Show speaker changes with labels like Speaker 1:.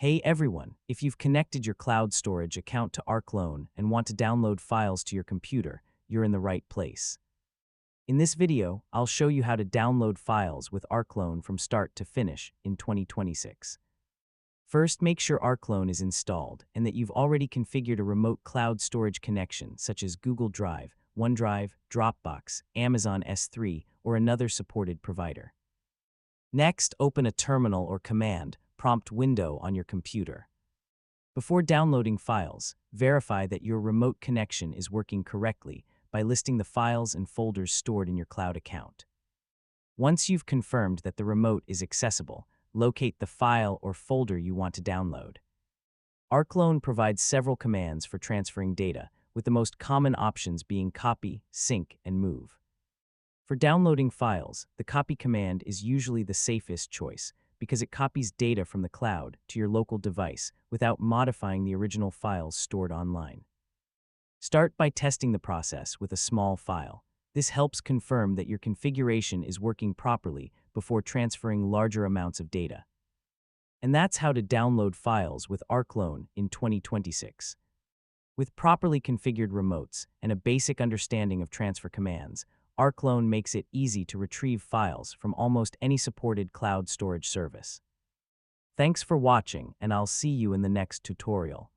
Speaker 1: Hey everyone, if you've connected your cloud storage account to Rclone and want to download files to your computer, you're in the right place. In this video, I'll show you how to download files with Rclone from start to finish in 2026. First, make sure Rclone is installed and that you've already configured a remote cloud storage connection such as Google Drive, OneDrive, Dropbox, Amazon S3, or another supported provider. Next, open a terminal or command prompt window on your computer. Before downloading files, verify that your remote connection is working correctly by listing the files and folders stored in your cloud account. Once you've confirmed that the remote is accessible, locate the file or folder you want to download. Rclone provides several commands for transferring data, with the most common options being copy, sync, and move. For downloading files, the copy command is usually the safest choice because it copies data from the cloud to your local device without modifying the original files stored online. Start by testing the process with a small file. This helps confirm that your configuration is working properly before transferring larger amounts of data. And that's how to download files with Rclone in 2026. With properly configured remotes and a basic understanding of transfer commands, Rclone makes it easy to retrieve files from almost any supported cloud storage service. Thanks for watching, and I'll see you in the next tutorial.